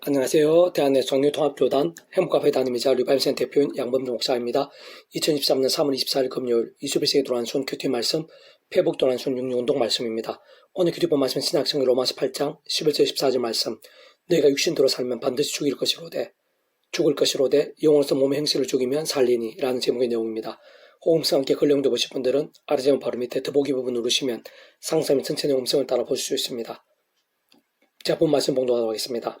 안녕하세요. 대한내 정유통합교단 행복카페 담임이자 리바이브센터 대표인 양범종 목사입니다. 2023년 3월 24일 금요일 이수비세에 들어간 순 큐티 말씀, 회복 들어간 순 육류운동 말씀입니다. 오늘 큐티본 말씀 신약성경 로마서 8장 11절 14절 말씀. 너희가 육신대로 살면 반드시 죽을 것이로되 영으로서 몸의 행실을 죽이면 살리니 라는 제목의 내용입니다. 호음성 함께 근령도 보실 분들은 아래 제목 바로 밑에 더보기 부분 누르시면 상세 및 전체 내용 음성을 따라 보실 수 있습니다. 자, 본 말씀 봉독하도록 하겠습니다.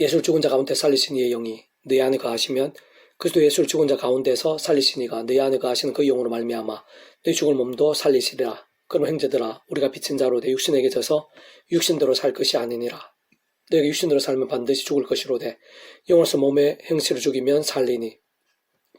예수를 죽은 자 가운데 살리신 이의 영이 너희 안에 거하시면 그리스도 예수를 죽은 자 가운데서 살리신 이가 너희 안에 거하시는 그 영으로 말미암아 너희 죽을 몸도 살리시리라. 그럼 형제들아 우리가 빚진 자로 내 육신에게 져서 육신대로 살 것이 아니니라. 너희가 육신대로 살면 반드시 죽을 것이로되 영으로서 몸의 행실을 죽이면 살리니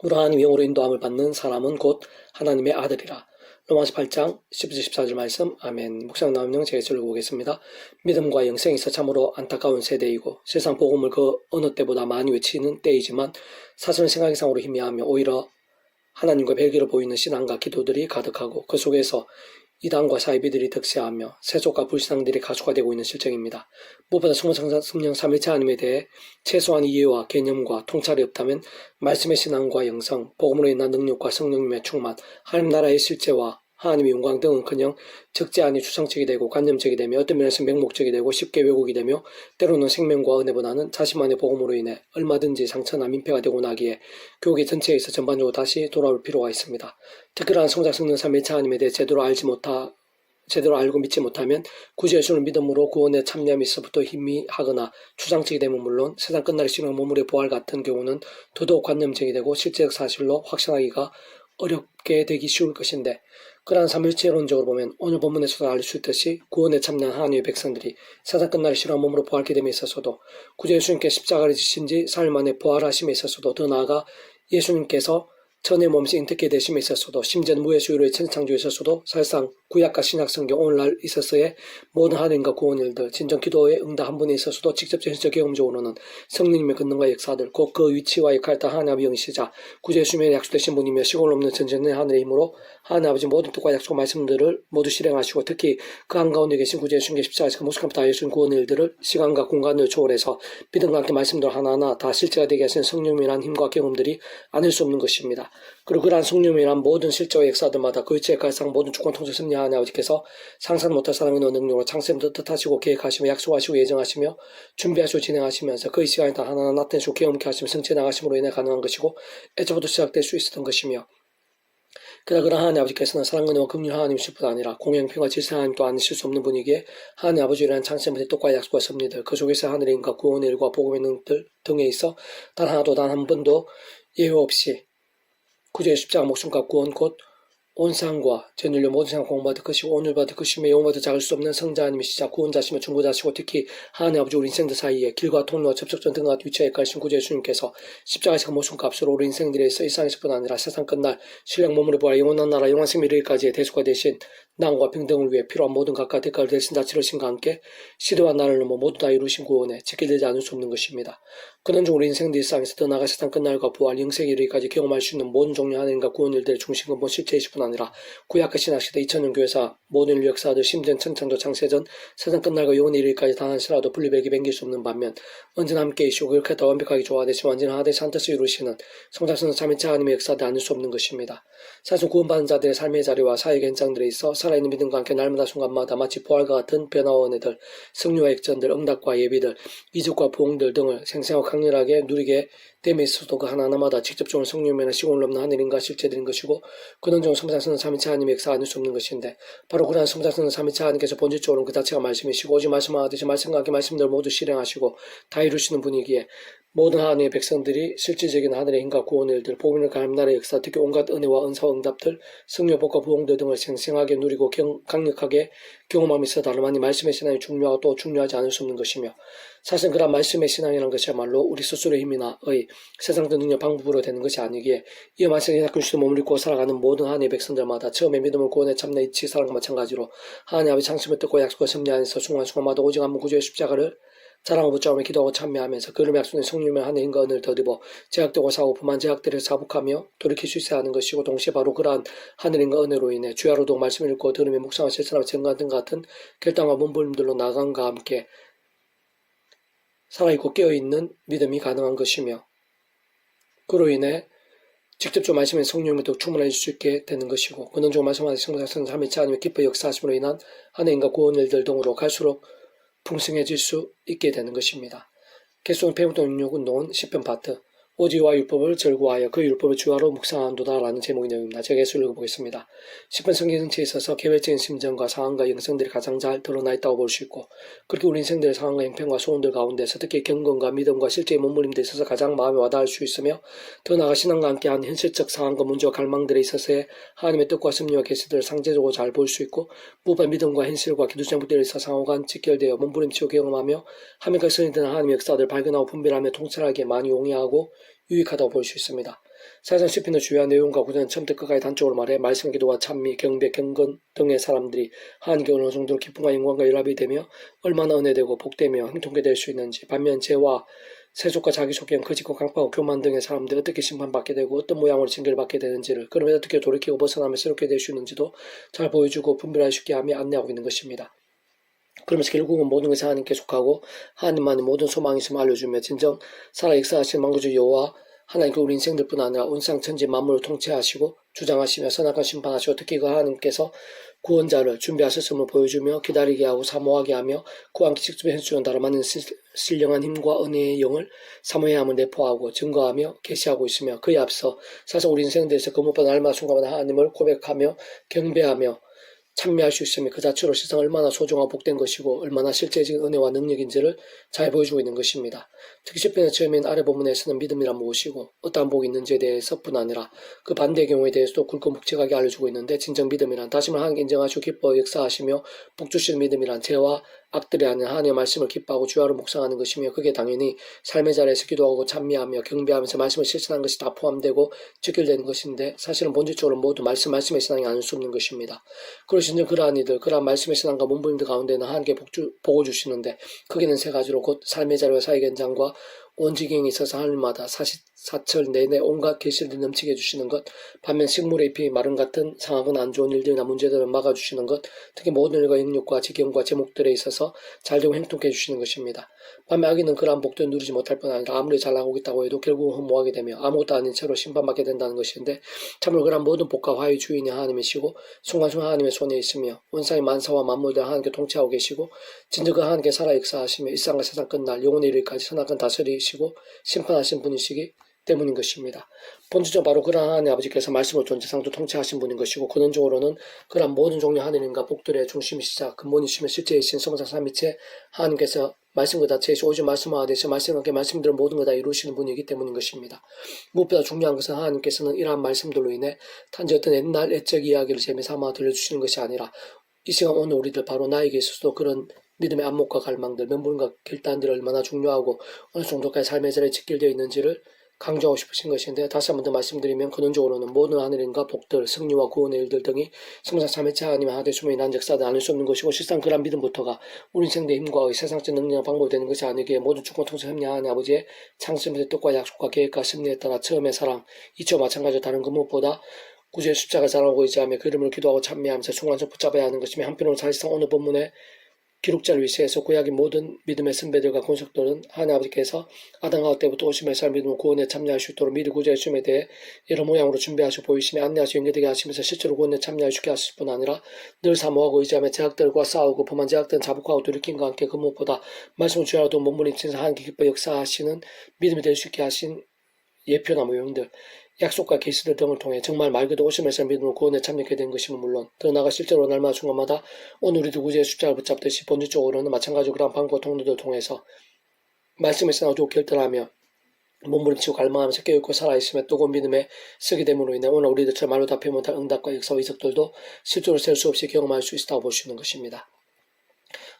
우리 하나님 영으로 인도함을 받는 사람은 곧 하나님의 아들이라. 로마서 8장 10절 14절 말씀. 아멘. 묵상 나오면 제가 읽어보겠습니다. 믿음과 영생이 있어 참으로 안타까운 세대이고 세상 복음을 그 어느 때보다 많이 외치는 때이지만 사실은 생각이상으로 희미하며 오히려 하나님과 별개로 보이는 신앙과 기도들이 가득하고 그 속에서 이단과 사이비들이 득세하며 세속과 불신앙들이 가수가 되고 있는 실정입니다. 무엇보다 성령 삼일체 하나님에 대해 최소한 이해와 개념과 통찰이 없다면 말씀의 신앙과 영성, 복음으로 인한 능력과 성령님의 충만, 하나님 나라의 실제와 하나님의 영광 등은커녕 적재안이 추상적이 되고 관념적이 되며 어떤 면에서 맹목적이 되고 쉽게 왜곡이 되며 때로는 생명과 은혜보다는 자신만의 복음으로 인해 얼마든지 상처나 민폐가 되고 나기에 교회 전체에 있어 전반적으로 다시 돌아올 필요가 있습니다. 특별한 성자 성령 삼위일체 하나님에 대해 제대로 알고 믿지 못하면 구주 예수를 믿음으로 구원에 참여함에서부터 희미하거나 추상적이 되면 물론 세상 끝날의 신앙 몸물의 부활 같은 경우는 더더욱 관념적이 되고 실제적 사실로 확신하기가 어렵게 되기 쉬울 것인데 그러한 삼일체론적으로 보면 오늘 본문에서도 알 수 있듯이 구원에 참여한 하나님의 백성들이 세상 끝날의 신앙 몸으로 부활케 됨에 있어서도 구주 예수님께 십자가를 지신 지 사흘 만에 부활하심에 있어서도 더 나아가 예수님께서 전의 몸에서 인택게 되심에 있어서도 심지어는 무예수유로의 천창조에 있어서도 사실상 구약과 신약 성경 오늘날 있어서의 모든 하나님과 구원 일들 진정 기도의 응답 한 분에 있어서도 직접적 현실적 경험적으로는 성령님의 권능과 역사들 곧 그 위치와 역할 다 하나님 아버지 영이시자 구주 예수님의 약속되신 분이며 시골 없는 전전의 하늘의 힘으로 하나님 아버지 모든 뜻과 약속 말씀들을 모두 실행하시고 특히 그 한가운데 계신 구주 예수님께 십자가에서 목숨 다 예수님 구원 일들을 시간과 공간을 초월해서 믿음과 함께 말씀들 하나하나 다 실제가 되게 하시는 성령이란 힘과 경험들이 아닐 수 없는 것입니다. 그리고 그러한 성령이란 모든 실제와 역사들마다 그 위치의 갈상 모든 주권 통제 승리하는 아버지께서 상상 못할 사람의 능력으로 창세부터 뜻하시고 계획하시며 약속하시고 예정하시며 준비하시고 진행하시면서 그 이 시간에 다 하나하나 나타내시고 경험케 하시며 성취해 나가심으로 인해 가능한 것이고 애초부터 시작될 수 있었던 것이며 그러나 하나님 아버지께서는 사랑과 은혜와 긍휼 하나님이실 뿐 아니라 공영평과 질서 하나님도 아니실 수 없는 분이기에 하나님 아버지라는 창세부터 뜻과 약속과 섭리들 그 속에서 하늘의 인과 구원의 일과 복음의 능들 등에 있어 단 하나도 단 한 번도 예외 없이 구주의 십자가 목숨과 구원 곧 온상과 전율로 모든 생각 공부받을 것이고 오늘 받을 것이며 영원받을 작을 수 없는 성자 하나님이시자 구원자시며 중보자시고 특히 하나님 아버지 우리 인생들 사이에 길과 통로와 접촉점 등과 위치에 가신 구주 예수님께서 십자가에서 그 목숨값으로 우리 인생들에 있어 이 세상에서 뿐 아니라 세상 끝날 신령 몸으로 부활 영원한 나라 영원 생명 이르기까지의 대수가 되신 나음과 평등을 위해 필요한 모든 각각 대가를 대신 다 치르신과 함께 시대와 나를 넘어 모두 다 이루신 구원에 지켜지지 않을 수 없는 것입니다. 그는 중 우리 인생들 일상에서 더 나아가 세상 끝날과 부활 영생에 이르기까지 경험할 수 있는 모든 종류 하나님과 구원 일들의 중심 근본 실체이실 뿐 아니라 구약과 신약시대 2000년 교회사 모든 인류 역사들 심지어 천창조 창세전 세상 끝날과 영원에 이르기까지 단 한시라도 분리백이 뱅길 수 없는 반면 언제나 함께 계시고 그렇게 더 완벽하게 조화되시 완전한 하나님의 한 뜻을 이루시는 성장성은 참인차 하나님의 역사도 아닐 수 없는 것입니다. 사실 구원받은 자들의 삶의 자리와 사역의 현장들에 있어 살아있는 믿음과 함께 날마다 순간마다 마치 부활과 같은 변화와 은혜들, 승리와 역전들, 응답과 예비들, 이적과 부흥들 등을 생생하고 강렬하게 누리게 됨에 있어서도 그 하나하나마다 직접적으로 성령면에 시공을 넘는 하늘인가 실제들인 것이고 그는 중 성장성은 삼위체 하나님의 역사가 아닐 수 없는 것인데 바로 그러한 성장성은 삼위체 하나님께서 본질적으로는 그 자체가 말씀이시고 오직 말씀하듯이 말씀과 함께 말씀들을 모두 실행하시고 다 이루시는 분이기에 모든 하나님의 백성들이 실질적인 하늘의 힘과 구원의 일들, 복음을 가는 나라의 역사, 특히 온갖 은혜와 은사와 응답들, 승려, 복과 부흥들 등을 생생하게 누리고 강력하게 경험함이 있어 다름아니 말씀의 신앙이 중요하고 또 중요하지 않을 수 없는 것이며 사실 그런 말씀의 신앙이라는 것이야말로 우리 스스로의 힘이나 세상적 능력 방법으로 되는 것이 아니기에 이 말씀이 그리스도 몸을 입고 살아가는 모든 하나님의 백성들마다 처음에 믿음을 구원에 참는 이치 사랑과 마찬가지로 하나님 아버지 창심을 뜯고 약속과 섭리 안에서 순간순간마다 오직 한 번 구주의 십자가를 자랑하고 붙잡으며 기도하고 참여하면서 그름의 약속된 성령의 하나님 인과 은혜를 더듬어 제약되고 사고품한 제약들을 사복하며 돌이킬 수 있어야 하는 것이고 동시에 바로 그러한 하늘인과 은혜로 인해 주야로도 말씀을 읽고 들으며 묵상과 실천하고 증거한 등 같은 결단과 몸부림들로 나감과 함께 살아있고 깨어있는 믿음이 가능한 것이며 그로 인해 직접적으로 말씀의 성령님을 더욱 충만해질 수 있게 되는 것이고 근원적으로 말씀하신 성사선 3일차 하나님의 기뻐 역사하심으로 인한 하나님과 구원 일들 등으로 갈수록 풍성해질 수 있게 되는 것입니다. 개수는 페북동 육운동은 10편 파트 오직 여호와의 율법을 절구하여 그 율법을 주야로 묵상한도다 라는 제목의 내용입니다. 제가 예수를 읽어보겠습니다. 10편 성경 전체에 있어서 계획적인 심정과 상황과 영성들이 가장 잘 드러나 있다고 볼 수 있고 그렇게 우리 인생들의 상황과 형편과 소원들 가운데서 특히 경건과 믿음과 실제의 몸부림들에 있어서 가장 마음에 와닿을 수 있으며 더 나아가 신앙과 함께한 현실적 상황과 문제와 갈망들에 있어서의 하나님의 뜻과 섭리와 계시들을 상대적으로 잘 볼 수 있고 무엇보다 믿음과 현실과 기도 제목들에 있어 상호간 직결되어 몸부림치고 경험하며 하나님과 선이 되는 하나님의 역사들을 발견하고 분별하며 통찰하기에 많이 용이하고 유익하다고 볼 수 있습니다. 사실 시편의 주요한 내용과 구조는 처음부터 끝까지 단적으로 말해 말씀, 기도와 찬미, 경배, 경건 등의 사람들이 하나님께 어느 정도로 기쁨과 영광과 연합이 되며 얼마나 은혜되고 복되며 형통케 될 수 있는지 반면 죄와 세속과 자기속견, 거짓과 강파와 교만 등의 사람들이 어떻게 심판받게 되고 어떤 모양으로 징계를 받게 되는지를 그러면 어떻게 돌이키고 벗어나며 새롭게 될 수 있는지도 잘 보여주고 분별할 수 있게 하며 안내하고 있는 것입니다. 그러면서 결국은 모든 것이 하나님께 속하고 하나님만이 모든 소망이 있음을 알려주며 진정 살아 역사하신 만구주 여호와 하나님께 우리 인생들뿐 아니라 온상 천지 만물을 통치하시고 주장하시며 선악을 심판하시고 특히 그 하나님께서 구원자를 준비하셨음을 보여주며 기다리게 하고 사모하게 하며 그와 함께 직접 해주는 다름아닌 신령한 힘과 은혜의 영을 사모해야 함을 내포하고 증거하며 계시하고 있으며 그에 앞서 사실 우리 인생들에서 그 무엇보다 날마다 순간마다 하나님을 고백하며 경배하며 찬미할 수 있으며 그 자체로 세상 얼마나 소중하고 복된 것이고 얼마나 실제적인 은혜와 능력인지를 잘 보여주고 있는 것입니다. 특히 시편의 처음인 아래 본문에서는 믿음이란 무엇이고 어떠한 복이 있는지에 대해서뿐 아니라 그 반대의 경우에 대해서도 굵고 묵직하게 알려주고 있는데 진정 믿음이란 다시금 하나님께 인정하시고 기뻐 역사하시며 복주시는 믿음이란 죄와 악들이 아닌 하나님의 말씀을 기뻐하고 주야로 묵상하는 것이며 그게 당연히 삶의 자리에서 기도하고 찬미하며 경배하면서 말씀을 실천하는 것이 다 포함되고 직결되는 것인데 사실은 본질적으로 모두 말씀의 신앙이 아닐 수 없는 것입니다. 그러신 그러한 이들, 그러한 말씀의 신앙과 몸부림들 가운데는 하나님께 복을 주시는데 크게는 세 가지로 곧 삶의 자리와 사역의 현장과 원지경에 있어서 하늘마다 사철 내내 온갖 계시를 넘치게 해주시는 것, 반면 식물의 잎이 마른 같은 상하거나 안 좋은 일들이나 문제들을 막아주시는 것, 특히 모든 일과 영역과 지경과 제목들에 있어서 잘되고 행통케 해주시는 것입니다. 반면 악인은 그러한 복도 누리지 못할 뿐 아니라 아무리 잘나가고 있다고 해도 결국은 허무하게 되며 아무것도 아닌 채로 심판받게 된다는 것인데 참으로 그러한 모든 복과 화의 주인이 하나님이시고 순간순간 하나님의 손에 있으며 원상의 만사와 만물들 하나님께 통치하고 계시고 진정 그 하나님께 살아 역사하시며 일상과 세상 끝날 영혼의 일까지 선악은 다스리시고 심판하신 분이시기 때문인 것입니다. 본질적으로 바로 그러한 하나님 아버지께서 말씀을 존재상도 통치하신 분인 것이고 근원적으로는 그러한 모든 종류 하늘인과 복들의 중심이시자 근본이시며 실제이신 성상 삼위체 하나님께서 말씀 그 자체이시 오직 말씀하가 되셔 말씀과 함께 말씀들은 모든 걸 다 이루시는 분이기 때문인 것입니다. 무엇보다 중요한 것은 하나님께서는 이러한 말씀들로 인해 단지 어떤 옛날 애적 이야기를 재미삼아 들려주시는 것이 아니라 이 시간 오늘 우리들 바로 나에게 있어서도 그런 믿음의 안목과 갈망들, 면분과 결단들이 얼마나 중요하고 어느 정도까지 삶의 자리에 직결되어 있는지를 강조하고 싶으신 것인데 다시 한 번 더 말씀드리면 근원적으로는 모든 하늘인과 복들, 승리와 구원의 일들 등이 성상 삼위체 하나님의 하대 수명이 난 역사들 아닐 수 없는 것이고 실상 그런 믿음부터가 우리 인생의 힘과 세상적 능력과 방법이 되는 것이 아니기에 모든 축복 통치 협력하는 아버지의 창조의 뜻과 약속과 계획과 섭리에 따라 처음의 사랑, 이처 마찬가지로 다른 그 무엇보다 구주의 십자가 자라고 의지하며 그 이름을 기도하고 찬미하면서 순간적 붙잡아야 하는 것이며 한편으로 사실상 오늘 본문의 기록자를 위시해서 구약의 모든 믿음의 선배들과 권속들은 하나님 아버지께서 아담과 때부터 오심의 살 믿음을 구원에 참여할 수 있도록 미리 구제의 춤에 대해 여러 모양으로 준비하시고 보이시며 안내하시고 연결되게 하시면서 실제로 구원에 참여할 수 있게 하실 뿐 아니라 늘 사모하고 의지하며 제약들과 싸우고 범한 제약들은 자복하고 돌이킴과 함께 그 무엇보다 말씀을 주야라도 몸부림치면서 하나님께 기뻐 역사하시는 믿음이 될 수 있게 하신 예표나 모형들 약속과 계시들 등을 통해 정말 말 그대로 오심의 살 믿음으로 구원에 참여하게 된 것이면 물론 더 나아가 실제로 날마다 순간마다 오늘 우리도 구제의 숫자를 붙잡듯이 본질적으로는 마찬가지로 그런 방법과 통로들을 통해서 말씀의 신앙을 결단하며 몸부림치고 갈망하면서 깨어있고 살아있으며 뜨거운 믿음에 쓰게 됨으로 인해 오늘 우리들처럼 말로 답해 못할 응답과 역사와 이적들도 실제로 셀 수 없이 경험할 수 있다고 볼 수 있는 것입니다.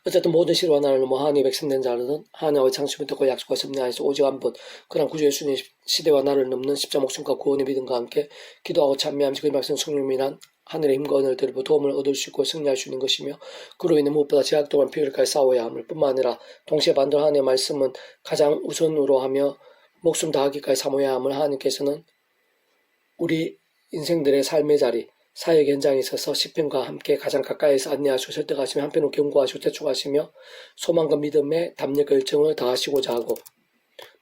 어쨌든 모든 시로와 나라는 하나님의 백성된 자들은 하나님의 창심을 듣고 약속과 섭리 안에서 오직 한 번 그런 구주 예수님 시대와 나를 넘는 십자 목숨과 구원의 믿음과 함께 기도하고 찬미하면서 그 말씀 성령이란 하늘의 힘과 은혜를 드리고 도움을 얻을 수 있고 승리할 수 있는 것이며 그로 인해 무엇보다 제약 동안 피흘까지 싸워야 함을 뿐만 아니라 동시에 반대로 하나님의 말씀은 가장 우선으로 하며 목숨 다하기까지 사모해야 함을 하나님께서는 우리 인생들의 삶의 자리 사역 현장에 있어서 시편과 함께 가장 가까이에서 안내하시고 설득하시며 한편으로 경고하시고 재촉하시며 소망과 믿음의 담력과 열정을 다하시고자 하고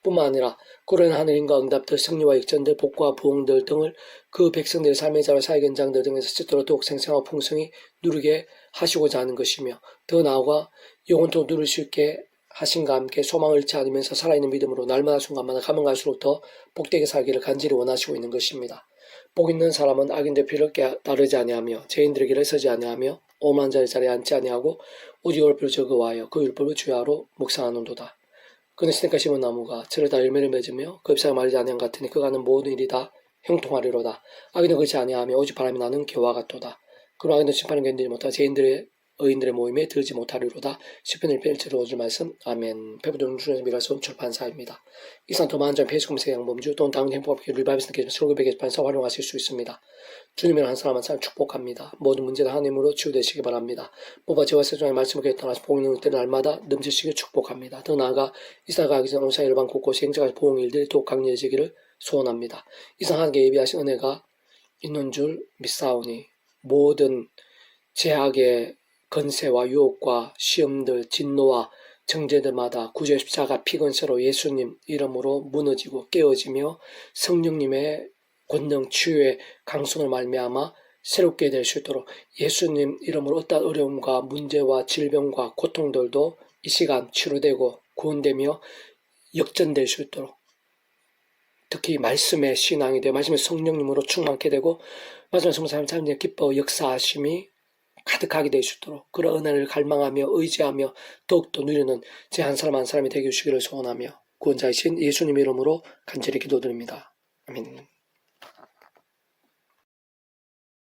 뿐만 아니라 그런 하늘인과 응답들, 승리와 역전들, 복과 부흥들 등을 그 백성들의 삶의 자와 사역 현장들 등에서 스스로 더욱 생생하고 풍성히 누리게 하시고자 하는 것이며 더 나아가 영원토록 누릴 수 있게 하신과 함께 소망을 잃지 않으면서 살아있는 믿음으로 날마다 순간마다 가면 갈수록 더 복되게 살기를 간절히 원하시고 있는 것입니다. 복 있는 사람은 악인들 피를 따르지 아니하며 죄인들의 길에 서지 아니하며 오만한 자의 자리에 앉지 아니하고 오직 율법을 적어와하여 그 율법을 주야로 묵상하는도다. 그는 시냇가 심은 나무가 철을 다 열매를 맺으며 그 잎사귀 마르지 아니한 같으니 그가 하는 모든 일이 다 형통하리로다. 악인은 그렇지 아니하며 오직 바람이 나는 겨와 같도다. 그러나 악인은 심판을 견디지 못하고 죄인들의 의인들의 모임에 들지 못하리로다. 시편 1편 1절로 5절 말씀. 아멘. 배부도는 주님의 미라손 출판사입니다. 이상 더 많은 점 페이스 검색 양범주 또는 다른 행복학교 리바이브스 게시판 설교배 게시판에서 활용하실 수 있습니다. 주님을 한 사람 한 사람 축복합니다. 모든 문제는 하나님으로 치유되시기 바랍니다. 모바 제와 세종의 말씀을 깨달아서 복있는 때는 날마다 넘치시길 축복합니다. 더 나아가 이사가 가기 전 온상 일반 곳곳이 행정할 보응 일들이 더욱 강렬해지기를 소원합니다. 이상 하나님께 예비하신 은혜가 있는 줄 믿사오니 모든 제약의 건세와 유혹과 시험들, 진노와 정죄들마다 구주의 십자가 피건세로 예수님 이름으로 무너지고 깨어지며 성령님의 권능 치유의 강성을 말미암아 새롭게 될 수 있도록 예수님 이름으로 어떠한 어려움과 문제와 질병과 고통들도 이 시간 치료되고 구원되며 역전될 수 있도록 특히 말씀의 신앙이 되어 말씀의 성령님으로 충만케 되고 말씀의 성사님 삶에 기뻐 역사하심이 가득하게 될 수 있도록 그런 은혜를 갈망하며 의지하며 더욱더 누리는 제 한 사람 한 사람이 되게 해주시기를 소원하며 구원자이신 예수님 이름으로 간절히 기도드립니다. 아멘.